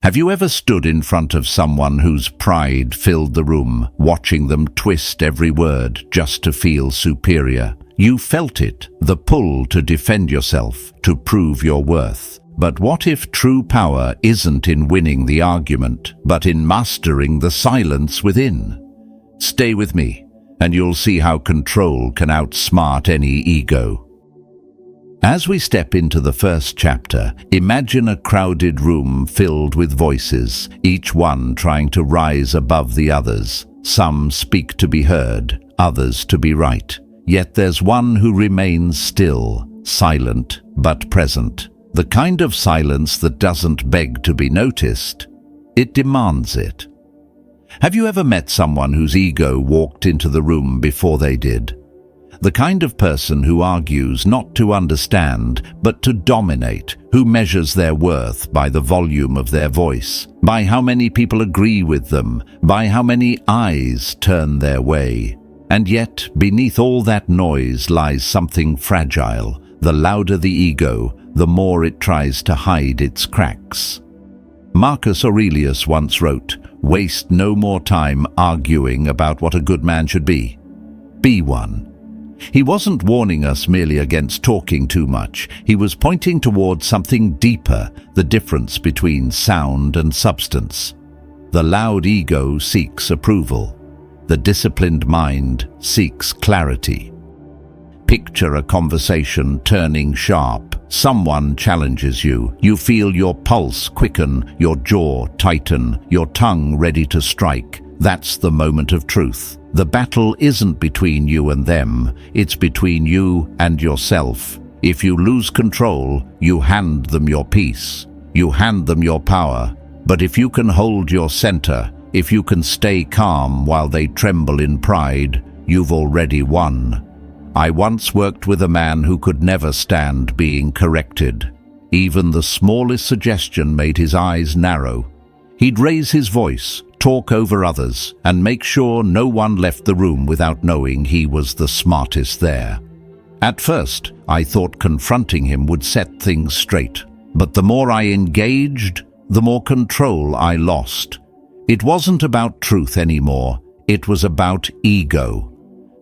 Have you ever stood in front of someone whose pride filled the room, watching them twist every word just to feel superior? You felt it, the pull to defend yourself, to prove your worth. But what if true power isn't in winning the argument, but in mastering the silence within? Stay with me, and you'll see how control can outsmart any ego. As we step into the first chapter, imagine a crowded room filled with voices, each one trying to rise above the others. Some speak to be heard, others to be right. Yet there's one who remains still, silent but present. The kind of silence that doesn't beg to be noticed. It demands it. Have you ever met someone whose ego walked into the room before they did? The kind of person who argues not to understand, but to dominate, who measures their worth by the volume of their voice, by how many people agree with them, by how many eyes turn their way. And yet, beneath all that noise lies something fragile. The louder the ego, the more it tries to hide its cracks. Marcus Aurelius once wrote, "Waste no more time arguing about what a good man should be. Be one." He wasn't warning us merely against talking too much. He was pointing towards something deeper, the difference between sound and substance. The loud ego seeks approval. The disciplined mind seeks clarity. Picture a conversation turning sharp. Someone challenges you. You feel your pulse quicken, your jaw tighten, your tongue ready to strike. That's the moment of truth. The battle isn't between you and them. It's between you and yourself. If you lose control, you hand them your peace. You hand them your power. But if you can hold your center, if you can stay calm while they tremble in pride, you've already won. I once worked with a man who could never stand being corrected. Even the smallest suggestion made his eyes narrow. He'd raise his voice, talk over others, and make sure no one left the room without knowing he was the smartest there. At first, I thought confronting him would set things straight. But the more I engaged, the more control I lost. It wasn't about truth anymore. It was about ego.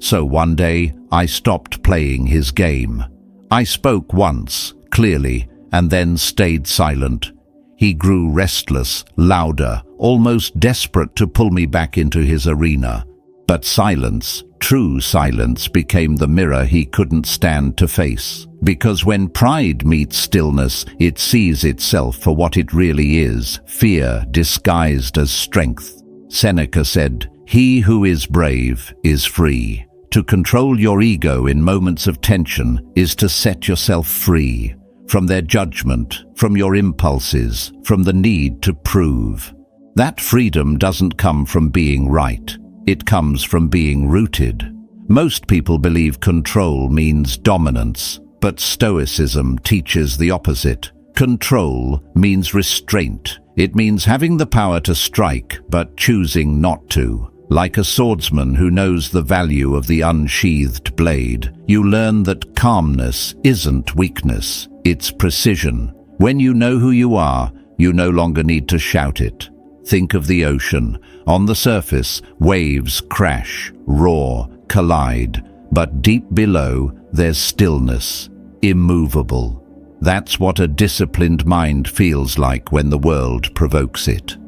So one day, I stopped playing his game. I spoke once, clearly, and then stayed silent. He grew restless, louder, almost desperate to pull me back into his arena. But silence, true silence, became the mirror he couldn't stand to face. Because when pride meets stillness, it sees itself for what it really is, fear disguised as strength. Seneca said, "He who is brave is free." To control your ego in moments of tension is to set yourself free from their judgment, from your impulses, from the need to prove. That freedom doesn't come from being right. It comes from being rooted. Most people believe control means dominance, but Stoicism teaches the opposite. Control means restraint. It means having the power to strike, but choosing not to. Like a swordsman who knows the value of the unsheathed blade, you learn that calmness isn't weakness, it's precision. When you know who you are, you no longer need to shout it. Think of the ocean. On the surface, waves crash, roar, collide. But deep below, there's stillness, immovable. That's what a disciplined mind feels like when the world provokes it.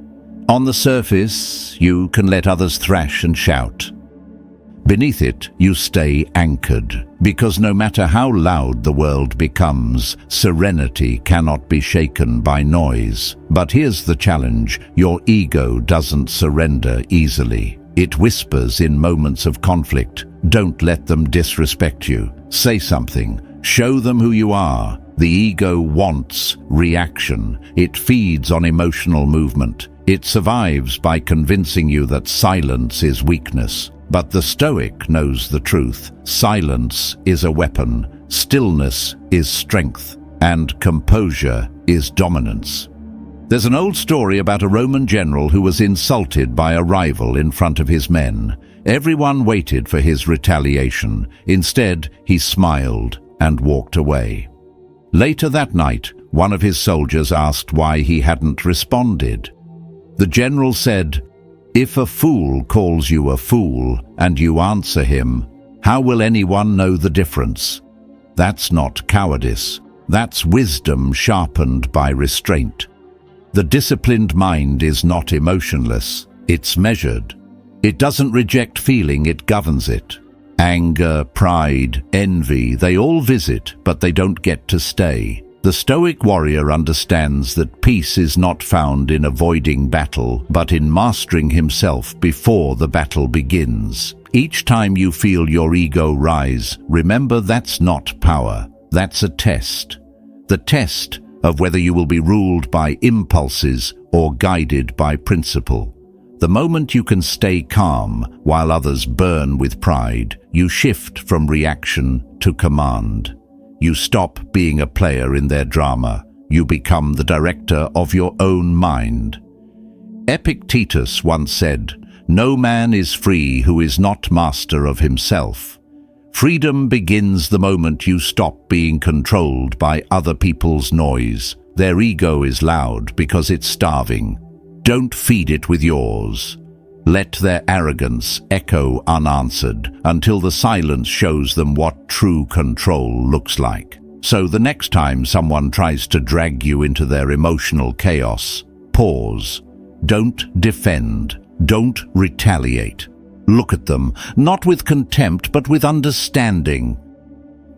On the surface, you can let others thrash and shout. Beneath it, you stay anchored, because no matter how loud the world becomes, serenity cannot be shaken by noise. But here's the challenge: your ego doesn't surrender easily. It whispers in moments of conflict. Don't let them disrespect you. Say something. Show them who you are. The ego wants reaction. It feeds on emotional movement. It survives by convincing you that silence is weakness. But the Stoic knows the truth. Silence is a weapon, stillness is strength, and composure is dominance. There's an old story about a Roman general who was insulted by a rival in front of his men. Everyone waited for his retaliation. Instead, he smiled and walked away. Later that night, One of his soldiers asked why he hadn't responded. The general said, "If a fool calls you a fool and you answer him, how will anyone know the difference? That's not cowardice. That's wisdom sharpened by restraint." The disciplined mind is not emotionless. It's measured. It doesn't reject feeling, it governs it. Anger, pride, envy, they all visit, but they don't get to stay. The Stoic warrior understands that peace is not found in avoiding battle, but in mastering himself before the battle begins. Each time you feel your ego rise, remember that's not power. That's a test. The test of whether you will be ruled by impulses or guided by principle. The moment you can stay calm while others burn with pride, you shift from reaction to command. You stop being a player in their drama. You become the director of your own mind. Epictetus once said, "No man is free who is not master of himself." Freedom begins the moment you stop being controlled by other people's noise. Their ego is loud because it's starving. Don't feed it with yours. Let their arrogance echo unanswered until the silence shows them what true control looks like. So the next time someone tries to drag you into their emotional chaos, pause. Don't defend. Don't retaliate. Look at them, not with contempt, but with understanding.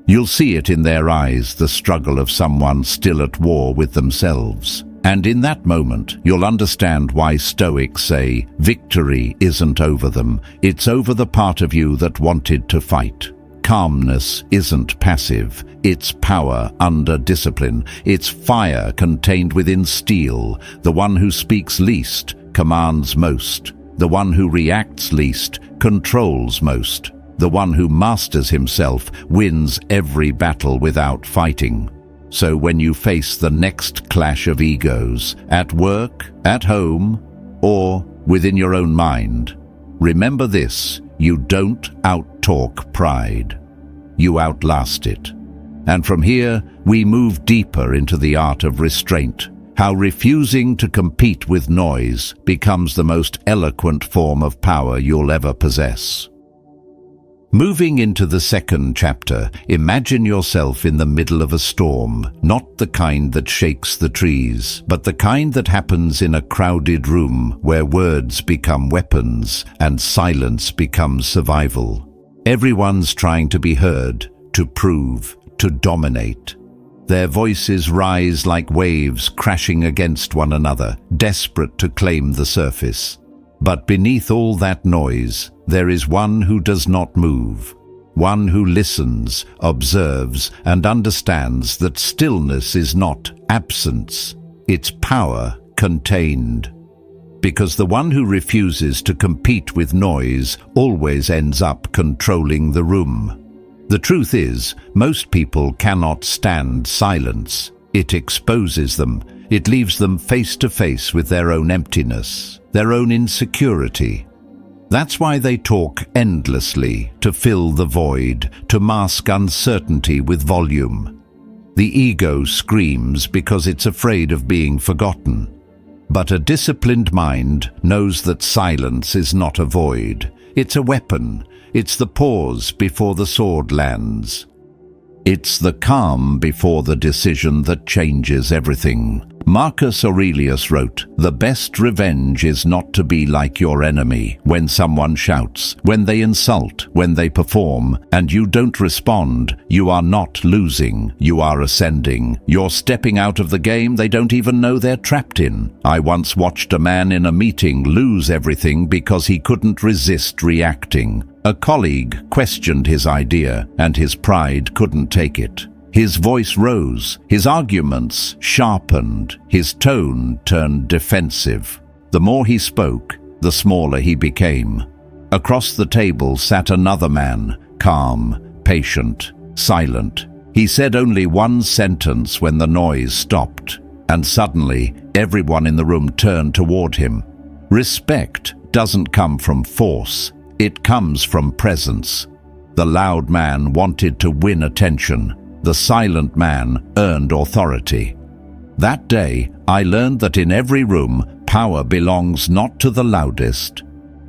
You'll see it in their eyes, the struggle of someone still at war with themselves. And in that moment, you'll understand why Stoics say, victory isn't over them, it's over the part of you that wanted to fight. Calmness isn't passive, it's power under discipline, it's fire contained within steel. The one who speaks least commands most. The one who reacts least controls most. The one who masters himself wins every battle without fighting. So when you face the next clash of egos, at work, at home, or within your own mind, remember this: you don't outtalk pride. You outlast it. And from here, we move deeper into the art of restraint, how refusing to compete with noise becomes the most eloquent form of power you'll ever possess. Moving into the second chapter, imagine yourself in the middle of a storm, not the kind that shakes the trees, but the kind that happens in a crowded room where words become weapons and silence becomes survival. Everyone's trying to be heard, to prove, to dominate. Their voices rise like waves crashing against one another, desperate to claim the surface. But beneath all that noise, there is one who does not move, one who listens, observes, and understands that stillness is not absence, it's power contained. Because the one who refuses to compete with noise always ends up controlling the room. The truth is, most people cannot stand silence. It exposes them. It leaves them face to face with their own emptiness, their own insecurity. That's why they talk endlessly, to fill the void, to mask uncertainty with volume. The ego screams because it's afraid of being forgotten. But a disciplined mind knows that silence is not a void. It's a weapon. It's the pause before the sword lands. It's the calm before the decision that changes everything. Marcus Aurelius wrote, "The best revenge is not to be like your enemy. When someone shouts, when they insult, when they perform, and you don't respond, you are not losing, you are ascending. You're stepping out of the game they don't even know they're trapped in." I once watched a man in a meeting lose everything because he couldn't resist reacting. A colleague questioned his idea, and his pride couldn't take it. His voice rose, his arguments sharpened, his tone turned defensive. The more he spoke, the smaller he became. Across the table sat another man, calm, patient, silent. He said only one sentence when the noise stopped, and suddenly everyone in the room turned toward him. Respect doesn't come from force, it comes from presence. The loud man wanted to win attention. The silent man earned authority. That day, I learned that in every room, power belongs not to the loudest,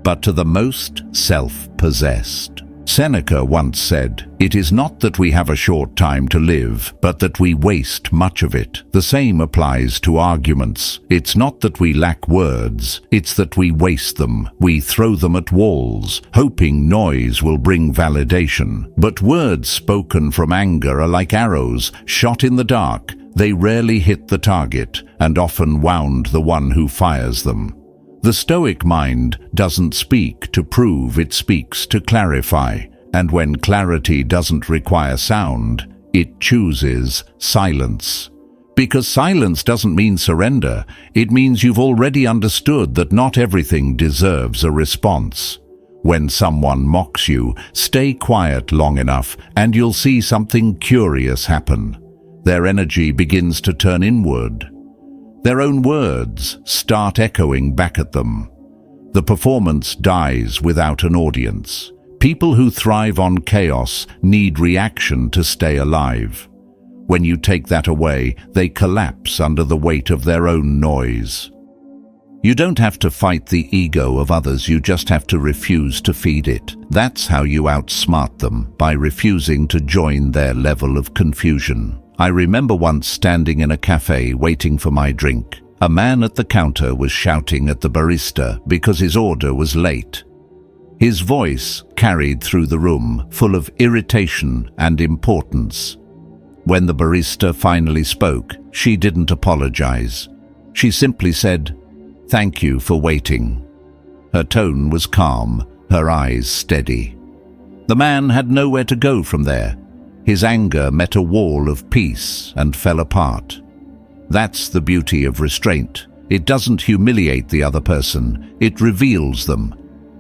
but to the most self-possessed. Seneca once said, "It is not that we have a short time to live, but that we waste much of it." The same applies to arguments. It's not that we lack words, it's that we waste them. We throw them at walls, hoping noise will bring validation. But words spoken from anger are like arrows, shot in the dark. They rarely hit the target, and often wound the one who fires them. The Stoic mind doesn't speak to prove, it speaks to clarify. And when clarity doesn't require sound, it chooses silence. Because silence doesn't mean surrender, it means you've already understood that not everything deserves a response. When someone mocks you, stay quiet long enough and you'll see something curious happen. Their energy begins to turn inward. Their own words start echoing back at them. The performance dies without an audience. People who thrive on chaos need reaction to stay alive. When you take that away, they collapse under the weight of their own noise. You don't have to fight the ego of others, you just have to refuse to feed it. That's how you outsmart them, by refusing to join their level of confusion. I remember once standing in a cafe waiting for my drink. A man at the counter was shouting at the barista because his order was late. His voice carried through the room, full of irritation and importance. When the barista finally spoke, she didn't apologize. She simply said, "Thank you for waiting." Her tone was calm, her eyes steady. The man had nowhere to go from there. His anger met a wall of peace and fell apart. That's the beauty of restraint. It doesn't humiliate the other person, it reveals them.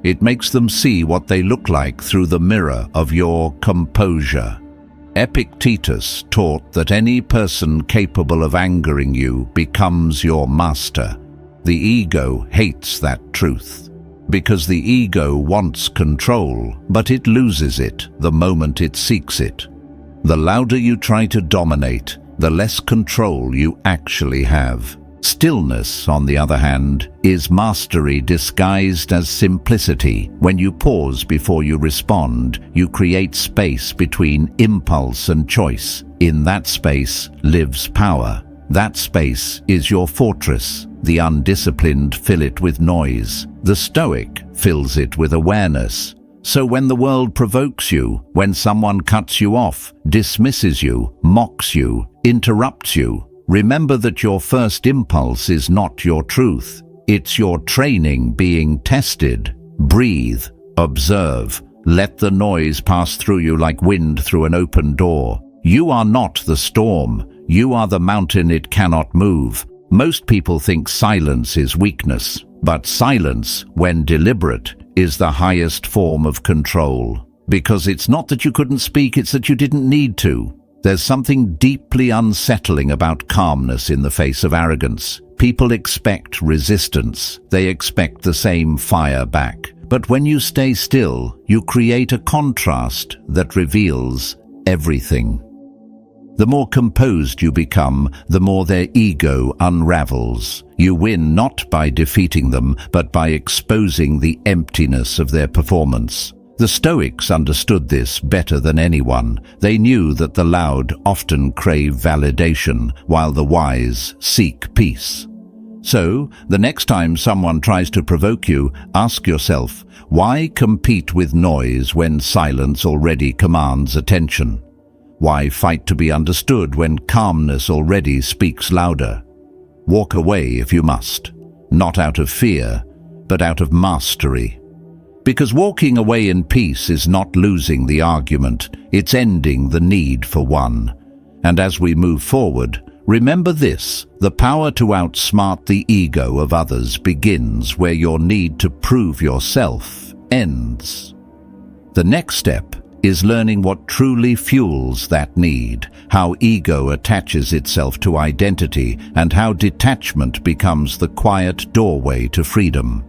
It makes them see what they look like through the mirror of your composure. Epictetus taught that any person capable of angering you becomes your master. The ego hates that truth, because the ego wants control, but it loses it the moment it seeks it. The louder you try to dominate, the less control you actually have. Stillness, on the other hand, is mastery disguised as simplicity. When you pause before you respond, you create space between impulse and choice. In that space lives power. That space is your fortress. The undisciplined fill it with noise. The Stoic fills it with awareness. So when the world provokes you, when someone cuts you off, dismisses you, mocks you, interrupts you, remember that your first impulse is not your truth. It's your training being tested. Breathe, observe, let the noise pass through you like wind through an open door. You are not the storm. You are the mountain it cannot move. Most people think silence is weakness, but silence, when deliberate, is the highest form of control. Because it's not that you couldn't speak, it's that you didn't need to. There's something deeply unsettling about calmness in the face of arrogance. People expect resistance. They expect the same fire back. But when you stay still, you create a contrast that reveals everything. The more composed you become, the more their ego unravels. You win not by defeating them, but by exposing the emptiness of their performance. The Stoics understood this better than anyone. They knew that the loud often crave validation, while the wise seek peace. So, the next time someone tries to provoke you, ask yourself, why compete with noise when silence already commands attention? Why fight to be understood when calmness already speaks louder? Walk away if you must, not out of fear, but out of mastery. Because walking away in peace is not losing the argument, it's ending the need for one. And as we move forward, remember this: the power to outsmart the ego of others begins where your need to prove yourself ends. The next step is learning what truly fuels that need, how ego attaches itself to identity, and how detachment becomes the quiet doorway to freedom.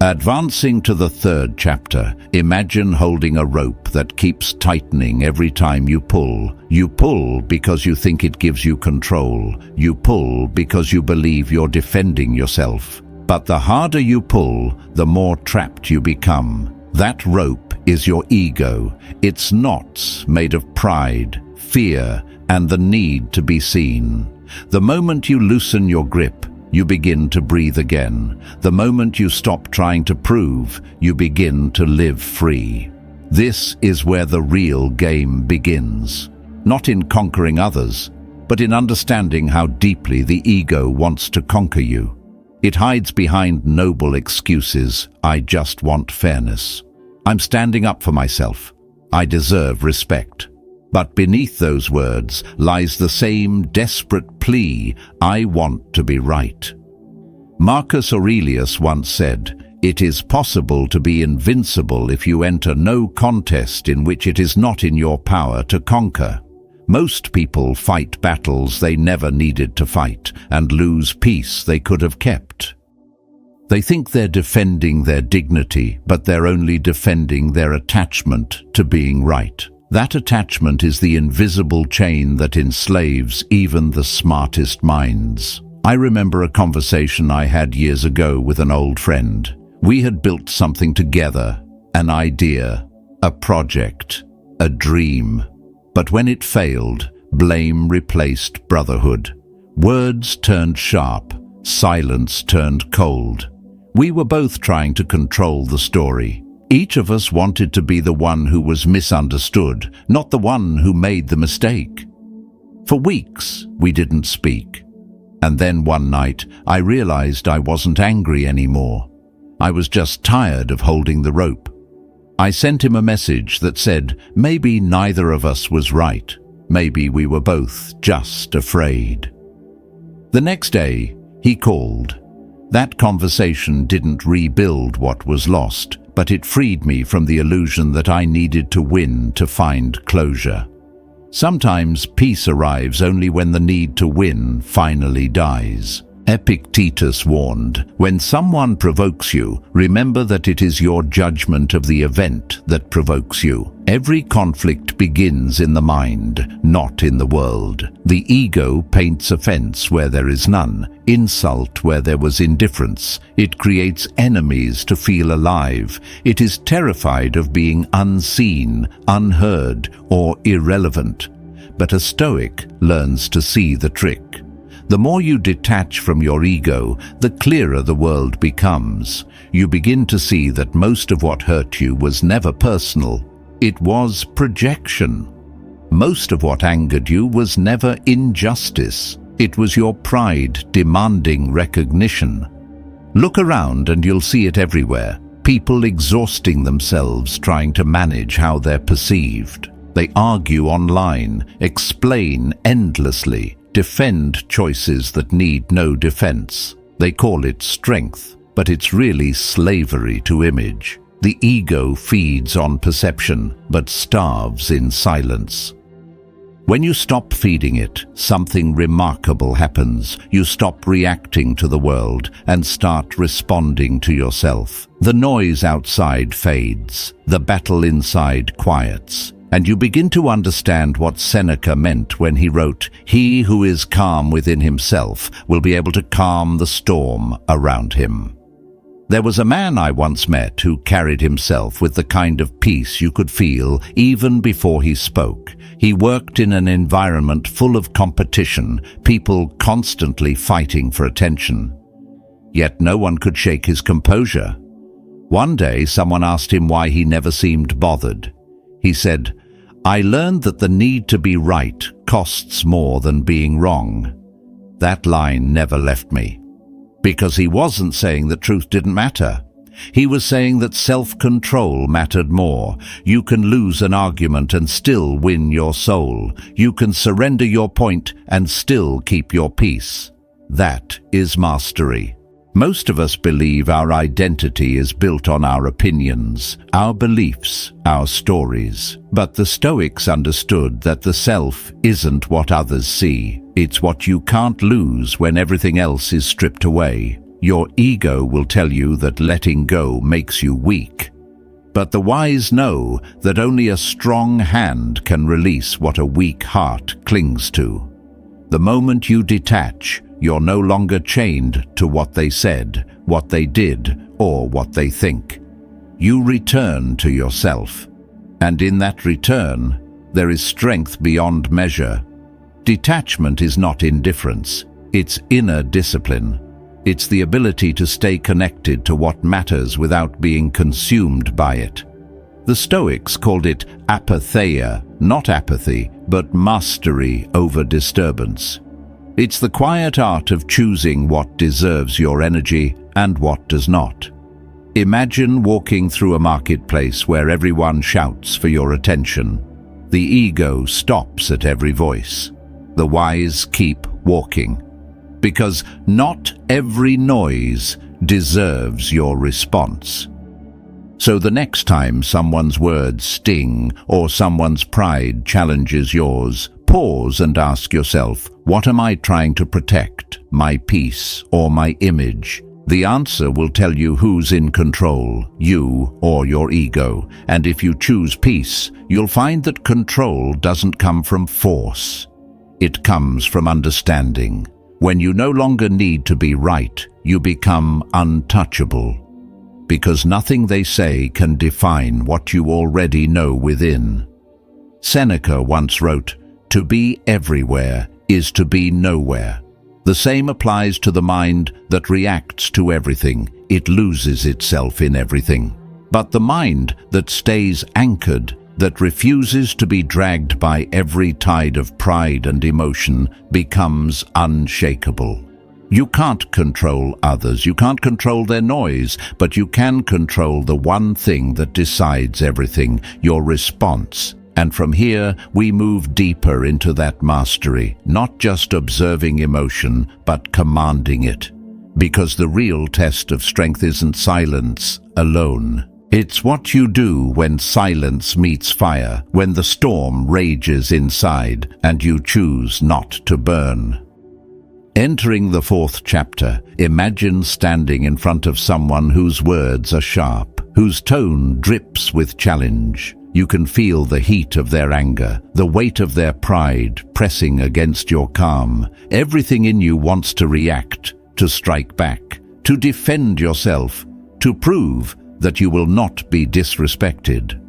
Advancing to the third chapter, imagine holding a rope that keeps tightening every time you pull. You pull because you think it gives you control. You pull because you believe you're defending yourself. But the harder you pull, the more trapped you become. That rope is your ego. It's knots made of pride, fear, and the need to be seen. The moment you loosen your grip, you begin to breathe again. The moment you stop trying to prove, you begin to live free. This is where the real game begins. Not in conquering others, but in understanding how deeply the ego wants to conquer you. It hides behind noble excuses. I just want fairness. I'm standing up for myself. I deserve respect. But beneath those words lies the same desperate plea, I want to be right. Marcus Aurelius once said, "It is possible to be invincible if you enter no contest in which it is not in your power to conquer." Most people fight battles they never needed to fight and lose peace they could have kept. They think they're defending their dignity, but they're only defending their attachment to being right. That attachment is the invisible chain that enslaves even the smartest minds. I remember a conversation I had years ago with an old friend. We had built something together, an idea, a project, a dream. But when it failed, blame replaced brotherhood. Words turned sharp, silence turned cold. We were both trying to control the story. Each of us wanted to be the one who was misunderstood, not the one who made the mistake. For weeks, we didn't speak. And then one night, I realized I wasn't angry anymore. I was just tired of holding the rope. I sent him a message that said, maybe neither of us was right. Maybe we were both just afraid. The next day, he called. That conversation didn't rebuild what was lost, but it freed me from the illusion that I needed to win to find closure. Sometimes peace arrives only when the need to win finally dies. Epictetus warned, when someone provokes you, remember that it is your judgment of the event that provokes you. Every conflict begins in the mind, not in the world. The ego paints offense where there is none, insult where there was indifference. It creates enemies to feel alive. It is terrified of being unseen, unheard, or irrelevant. But a Stoic learns to see the trick. The more you detach from your ego, the clearer the world becomes. You begin to see that most of what hurt you was never personal. It was projection. Most of what angered you was never injustice. It was your pride demanding recognition. Look around and you'll see it everywhere. People exhausting themselves trying to manage how they're perceived. They argue online, explain endlessly, defend choices that need no defense. They call it strength, but it's really slavery to image. The ego feeds on perception, but starves in silence. When you stop feeding it, something remarkable happens. You stop reacting to the world and start responding to yourself. The noise outside fades, the battle inside quiets. And you begin to understand what Seneca meant when he wrote, "He who is calm within himself will be able to calm the storm around him." There was a man I once met who carried himself with the kind of peace you could feel even before he spoke. He worked in an environment full of competition, people constantly fighting for attention. Yet no one could shake his composure. One day someone asked him why he never seemed bothered. He said, "I learned that the need to be right costs more than being wrong." That line never left me. Because he wasn't saying that truth didn't matter. He was saying that self-control mattered more. You can lose an argument and still win your soul. You can surrender your point and still keep your peace. That is mastery. Most of us believe our identity is built on our opinions, our beliefs, our stories. But the Stoics understood that the self isn't what others see. It's what you can't lose when everything else is stripped away. Your ego will tell you that letting go makes you weak. But the wise know that only a strong hand can release what a weak heart clings to. The moment you detach, you're no longer chained to what they said, what they did, or what they think. You return to yourself. And in that return, there is strength beyond measure. Detachment is not indifference. It's inner discipline. It's the ability to stay connected to what matters without being consumed by it. The Stoics called it apatheia, not apathy, but mastery over disturbance. It's the quiet art of choosing what deserves your energy and what does not. Imagine walking through a marketplace where everyone shouts for your attention. The ego stops at every voice. The wise keep walking. Because not every noise deserves your response. So the next time someone's words sting or someone's pride challenges yours, pause and ask yourself, what am I trying to protect, my peace or my image? The answer will tell you who's in control, you or your ego. And if you choose peace, you'll find that control doesn't come from force. It comes from understanding. When you no longer need to be right, you become untouchable. Because nothing they say can define what you already know within. Seneca once wrote, "To be everywhere is to be nowhere." The same applies to the mind that reacts to everything. It loses itself in everything. But the mind that stays anchored, that refuses to be dragged by every tide of pride and emotion, becomes unshakable. You can't control others, you can't control their noise, but you can control the one thing that decides everything, your response. And from here, we move deeper into that mastery, not just observing emotion, but commanding it. Because the real test of strength isn't silence alone. It's what you do when silence meets fire, when the storm rages inside and you choose not to burn. Entering the 4th chapter, imagine standing in front of someone whose words are sharp, whose tone drips with challenge. You can feel the heat of their anger, the weight of their pride pressing against your calm. Everything in you wants to react, to strike back, to defend yourself, to prove that you will not be disrespected.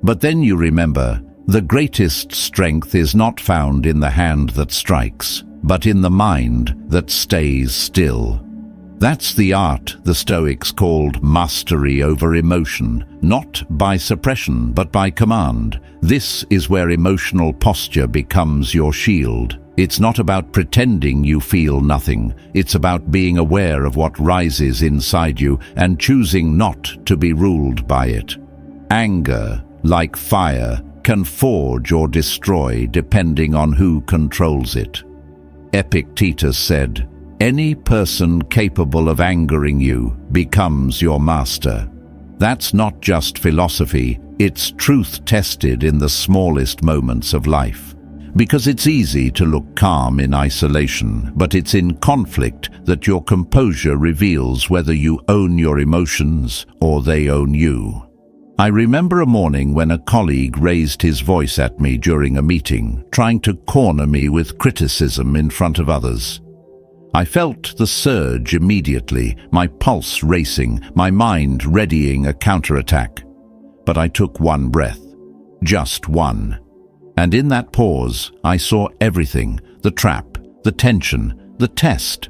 But then you remember, the greatest strength is not found in the hand that strikes, but in the mind that stays still. That's the art the Stoics called mastery over emotion, not by suppression, but by command. This is where emotional posture becomes your shield. It's not about pretending you feel nothing. It's about being aware of what rises inside you and choosing not to be ruled by it. Anger, like fire, can forge or destroy depending on who controls it. Epictetus said, "Any person capable of angering you becomes your master." That's not just philosophy, it's truth tested in the smallest moments of life. Because it's easy to look calm in isolation, but it's in conflict that your composure reveals whether you own your emotions or they own you. I remember a morning when a colleague raised his voice at me during a meeting, trying to corner me with criticism in front of others. I felt the surge immediately, my pulse racing, my mind readying a counterattack. But I took one breath, just one. And in that pause, I saw everything, the trap, the tension, the test.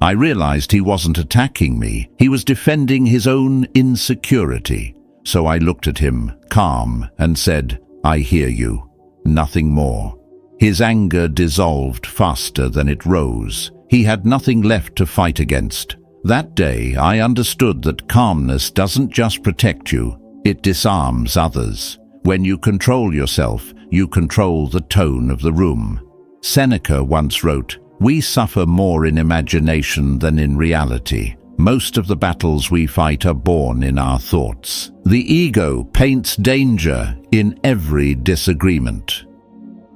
I realized he wasn't attacking me, he was defending his own insecurity. So I looked at him, calm, and said, "I hear you, nothing more." His anger dissolved faster than it rose. He had nothing left to fight against. That day, I understood that calmness doesn't just protect you, it disarms others. When you control yourself, you control the tone of the room. Seneca once wrote, "We suffer more in imagination than in reality. Most of the battles we fight are born in our thoughts." The ego paints danger in every disagreement.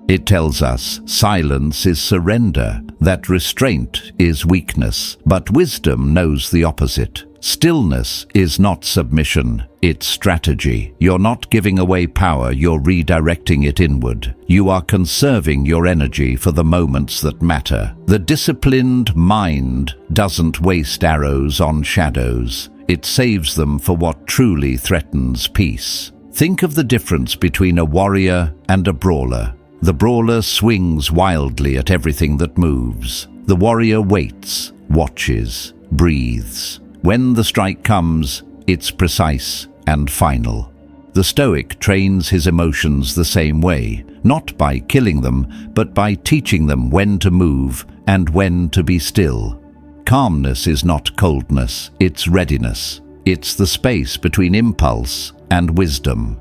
It tells us silence is surrender, that restraint is weakness, but wisdom knows the opposite. Stillness is not submission, it's strategy. You're not giving away power, you're redirecting it inward. You are conserving your energy for the moments that matter. The disciplined mind doesn't waste arrows on shadows. It saves them for what truly threatens peace. Think of the difference between a warrior and a brawler. The brawler swings wildly at everything that moves. The warrior waits, watches, breathes. When the strike comes, it's precise and final. The Stoic trains his emotions the same way, not by killing them, but by teaching them when to move and when to be still. Calmness is not coldness, it's readiness. It's the space between impulse and wisdom.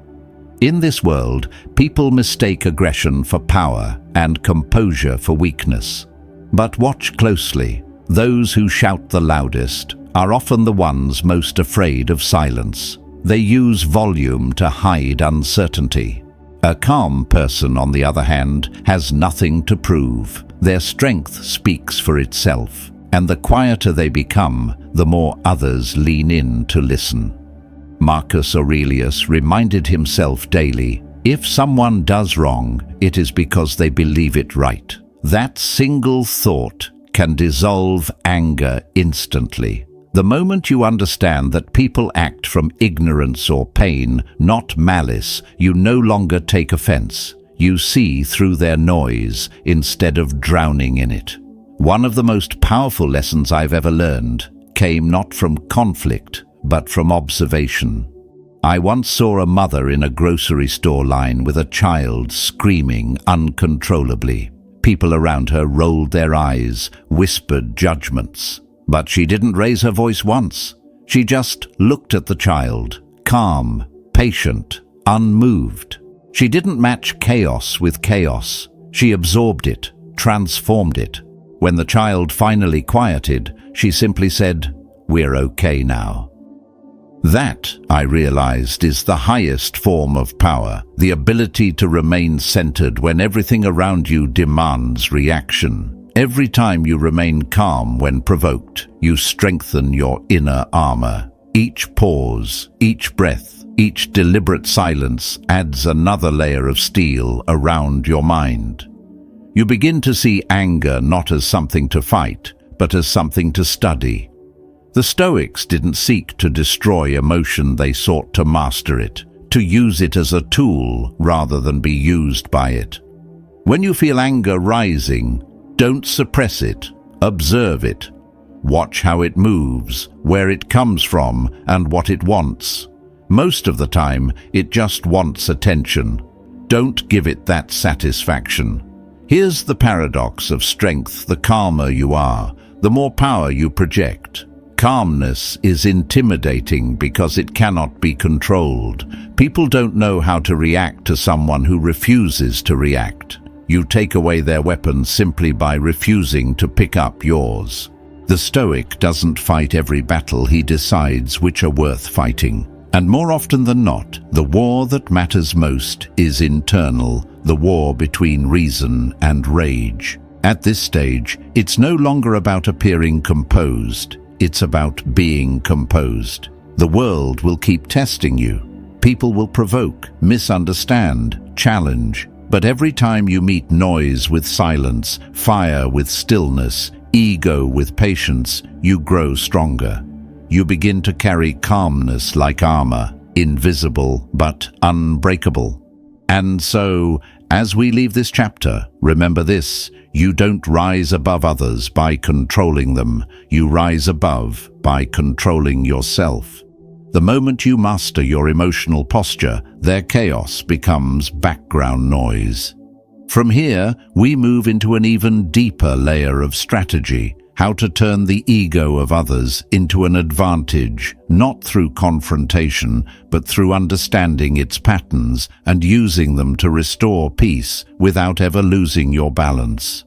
In this world, people mistake aggression for power and composure for weakness. But watch closely. Those who shout the loudest are often the ones most afraid of silence. They use volume to hide uncertainty. A calm person, on the other hand, has nothing to prove. Their strength speaks for itself, and the quieter they become, the more others lean in to listen. Marcus Aurelius reminded himself daily, if someone does wrong, it is because they believe it right. That single thought can dissolve anger instantly. The moment you understand that people act from ignorance or pain, not malice, you no longer take offense. You see through their noise instead of drowning in it. One of the most powerful lessons I've ever learned came not from conflict, but from observation. I once saw a mother in a grocery store line with a child screaming uncontrollably. People around her rolled their eyes, whispered judgments. But she didn't raise her voice once. She just looked at the child, calm, patient, unmoved. She didn't match chaos with chaos. She absorbed it, transformed it. When the child finally quieted, she simply said, "We're okay now." That, I realized, is the highest form of power, the ability to remain centered when everything around you demands reaction. Every time you remain calm when provoked, you strengthen your inner armor. Each pause, each breath, each deliberate silence adds another layer of steel around your mind. You begin to see anger not as something to fight, but as something to study. The Stoics didn't seek to destroy emotion, they sought to master it, to use it as a tool rather than be used by it. When you feel anger rising, don't suppress it, observe it. Watch how it moves, where it comes from, and what it wants. Most of the time, it just wants attention. Don't give it that satisfaction. Here's the paradox of strength: the calmer you are, the more power you project. Calmness is intimidating because it cannot be controlled. People don't know how to react to someone who refuses to react. You take away their weapons simply by refusing to pick up yours. The Stoic doesn't fight every battle, he decides which are worth fighting. And more often than not, the war that matters most is internal, the war between reason and rage. At this stage, it's no longer about appearing composed, it's about being composed. The world will keep testing you. People will provoke, misunderstand, challenge. But every time you meet noise with silence, fire with stillness, ego with patience, you grow stronger. You begin to carry calmness like armor, invisible but unbreakable. And so, as we leave this chapter, remember this: you don't rise above others by controlling them, you rise above by controlling yourself. The moment you master your emotional posture, their chaos becomes background noise. From here, we move into an even deeper layer of strategy, how to turn the ego of others into an advantage, not through confrontation, but through understanding its patterns and using them to restore peace without ever losing your balance.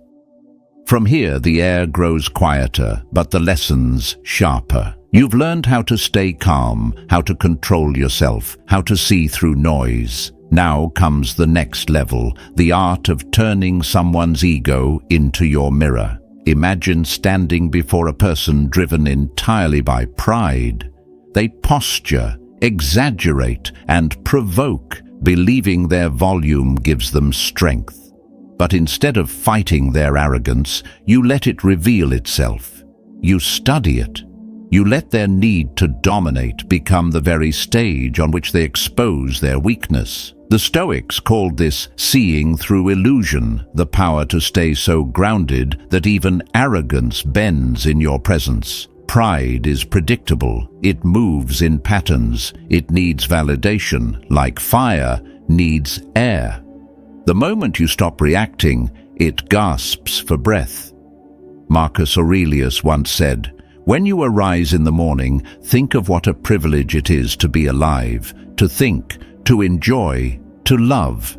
From here, the air grows quieter, but the lessons sharper. You've learned how to stay calm, how to control yourself, how to see through noise. Now comes the next level, the art of turning someone's ego into your mirror. Imagine standing before a person driven entirely by pride. They posture, exaggerate, and provoke, believing their volume gives them strength. But instead of fighting their arrogance, you let it reveal itself. You study it. You let their need to dominate become the very stage on which they expose their weakness. The Stoics called this seeing through illusion, the power to stay so grounded that even arrogance bends in your presence. Pride is predictable. It moves in patterns. It needs validation, like fire needs air. The moment you stop reacting, it gasps for breath. Marcus Aurelius once said, "When you arise in the morning, think of what a privilege it is to be alive, to think, to enjoy, to love."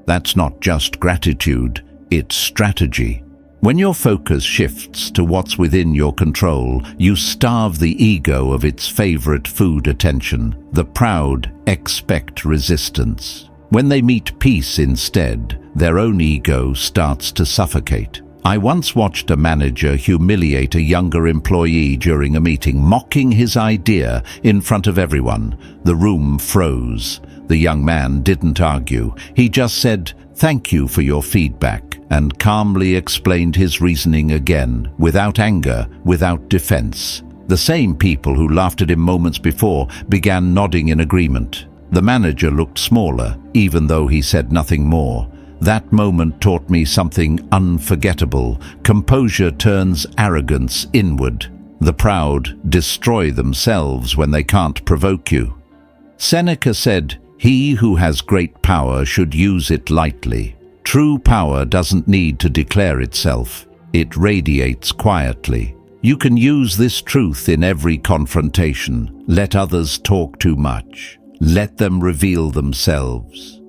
That's not just gratitude, it's strategy. When your focus shifts to what's within your control, you starve the ego of its favorite food attention. The proud expect resistance. When they meet peace instead, their own ego starts to suffocate. I once watched a manager humiliate a younger employee during a meeting, mocking his idea in front of everyone. The room froze. The young man didn't argue. He just said, "Thank you for your feedback," and calmly explained his reasoning again, without anger, without defense. The same people who laughed at him moments before began nodding in agreement. The manager looked smaller, even though he said nothing more. That moment taught me something unforgettable. Composure turns arrogance inward. The proud destroy themselves when they can't provoke you. Seneca said, "He who has great power should use it lightly." True power doesn't need to declare itself. It radiates quietly. You can use this truth in every confrontation. Let others talk too much. Let them reveal themselves.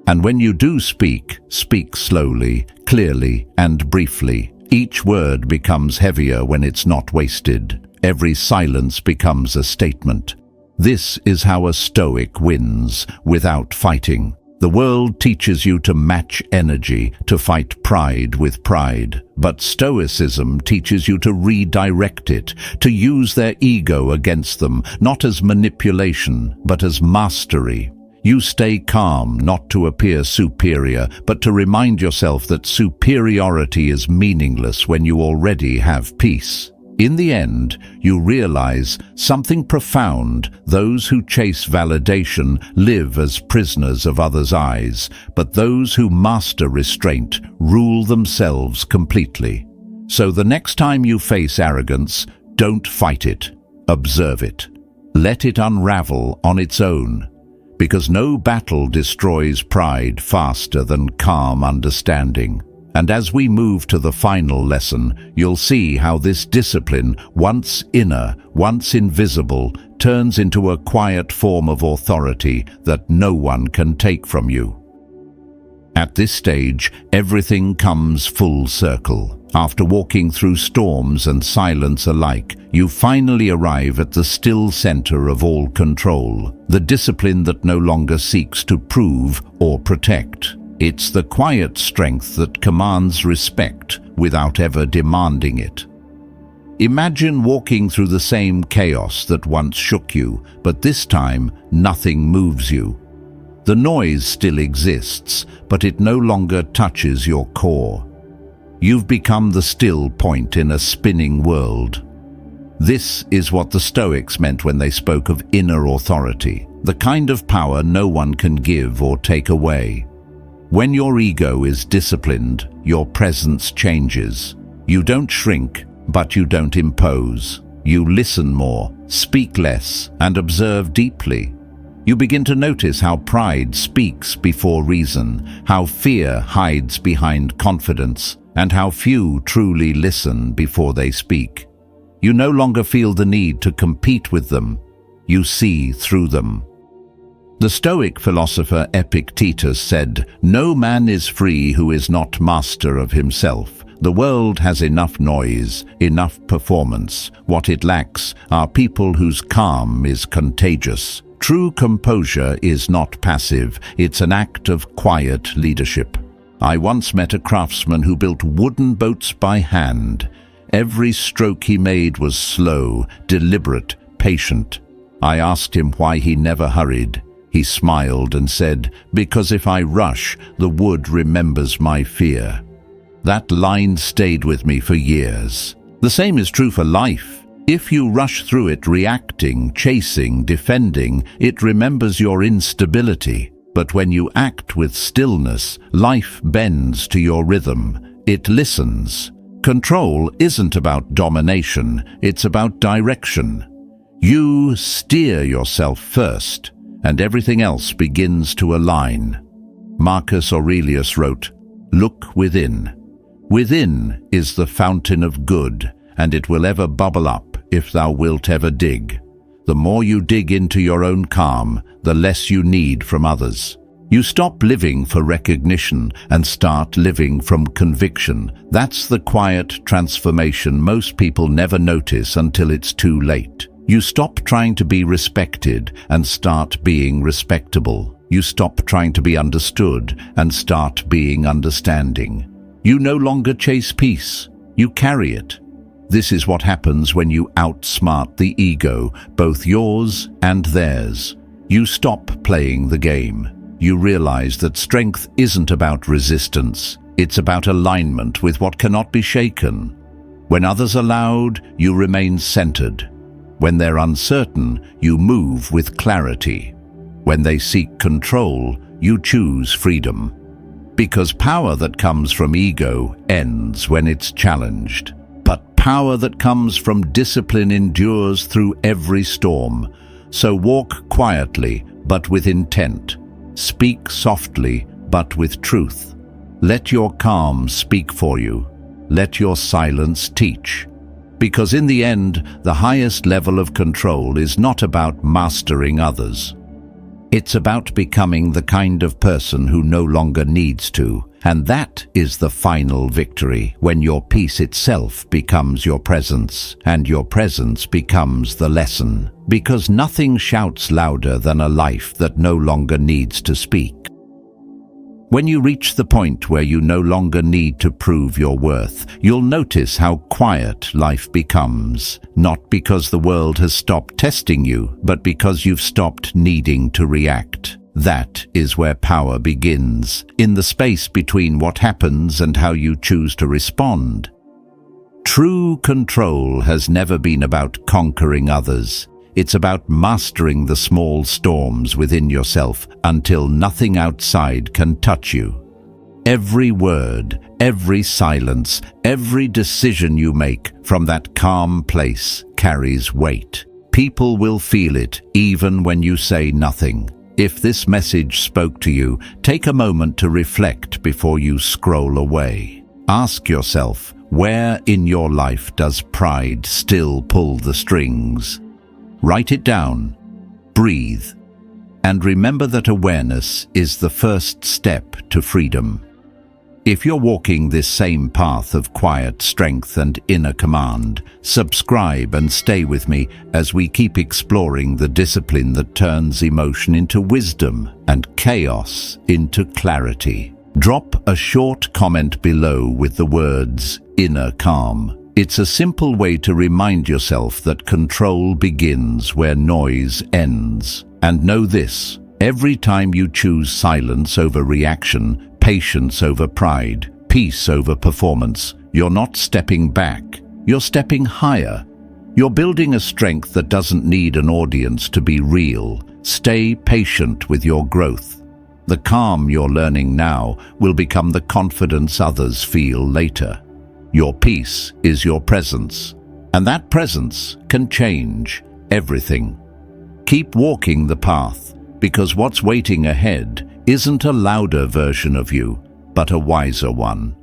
And when you do speak, speak slowly, clearly, and briefly. Each word becomes heavier when it's not wasted. Every silence becomes a statement. This is how a Stoic wins, without fighting. The world teaches you to match energy, to fight pride with pride. But Stoicism teaches you to redirect it, to use their ego against them, not as manipulation, but as mastery. You stay calm, not to appear superior, but to remind yourself that superiority is meaningless when you already have peace. In the end, you realize something profound. Those who chase validation live as prisoners of others' eyes, but those who master restraint rule themselves completely. So the next time you face arrogance, don't fight it. Observe it. Let it unravel on its own. Because no battle destroys pride faster than calm understanding. And as we move to the final lesson, you'll see how this discipline, once inner, once invisible, turns into a quiet form of authority that no one can take from you. At this stage, everything comes full circle. After walking through storms and silence alike, you finally arrive at the still center of all control, the discipline that no longer seeks to prove or protect. It's the quiet strength that commands respect without ever demanding it. Imagine walking through the same chaos that once shook you, but this time nothing moves you. The noise still exists, but it no longer touches your core. You've become the still point in a spinning world. This is what the Stoics meant when they spoke of inner authority, the kind of power no one can give or take away. When your ego is disciplined, your presence changes. You don't shrink, but you don't impose. You listen more, speak less, and observe deeply. You begin to notice how pride speaks before reason, how fear hides behind confidence, and how few truly listen before they speak. You no longer feel the need to compete with them. You see through them. The Stoic philosopher Epictetus said, "No man is free who is not master of himself. The world has enough noise, enough performance. What it lacks are people whose calm is contagious." True composure is not passive, it's an act of quiet leadership. I once met a craftsman who built wooden boats by hand. Every stroke he made was slow, deliberate, patient. I asked him why he never hurried. He smiled and said, "Because if I rush, the wood remembers my fear." That line stayed with me for years. The same is true for life. If you rush through it reacting, chasing, defending, it remembers your instability. But when you act with stillness, life bends to your rhythm. It listens. Control isn't about domination, it's about direction. You steer yourself first, and everything else begins to align. Marcus Aurelius wrote, "Look within. Within is the fountain of good, and it will ever bubble up if thou wilt ever dig. The more you dig into your own calm, the less you need from others. You stop living for recognition and start living from conviction. That's the quiet transformation most people never notice until it's too late. You stop trying to be respected and start being respectable. You stop trying to be understood and start being understanding. You no longer chase peace, you carry it. This is what happens when you outsmart the ego, both yours and theirs. You stop playing the game. You realize that strength isn't about resistance, it's about alignment with what cannot be shaken. When others are loud, you remain centered. When they're uncertain, you move with clarity. When they seek control, you choose freedom. Because power that comes from ego ends when it's challenged. But power that comes from discipline endures through every storm. So walk quietly, but with intent. Speak softly, but with truth. Let your calm speak for you. Let your silence teach. Because in the end, the highest level of control is not about mastering others. It's about becoming the kind of person who no longer needs to. And that is the final victory, when your peace itself becomes your presence, and your presence becomes the lesson. Because nothing shouts louder than a life that no longer needs to speak. When you reach the point where you no longer need to prove your worth, you'll notice how quiet life becomes, not because the world has stopped testing you, but because you've stopped needing to react. That is where power begins, in the space between what happens and how you choose to respond. True control has never been about conquering others. It's about mastering the small storms within yourself until nothing outside can touch you. Every word, every silence, every decision you make from that calm place carries weight. People will feel it even when you say nothing. If this message spoke to you, take a moment to reflect before you scroll away. Ask yourself, where in your life does pride still pull the strings? Write it down, breathe, and remember that awareness is the first step to freedom. If you're walking this same path of quiet strength and inner command, subscribe and stay with me as we keep exploring the discipline that turns emotion into wisdom and chaos into clarity. Drop a short comment below with the words "inner calm." It's a simple way to remind yourself that control begins where noise ends. And know this, every time you choose silence over reaction, patience over pride, peace over performance, you're not stepping back, you're stepping higher. You're building a strength that doesn't need an audience to be real. Stay patient with your growth. The calm you're learning now will become the confidence others feel later. Your peace is your presence, and that presence can change everything. Keep walking the path, because what's waiting ahead isn't a louder version of you, but a wiser one.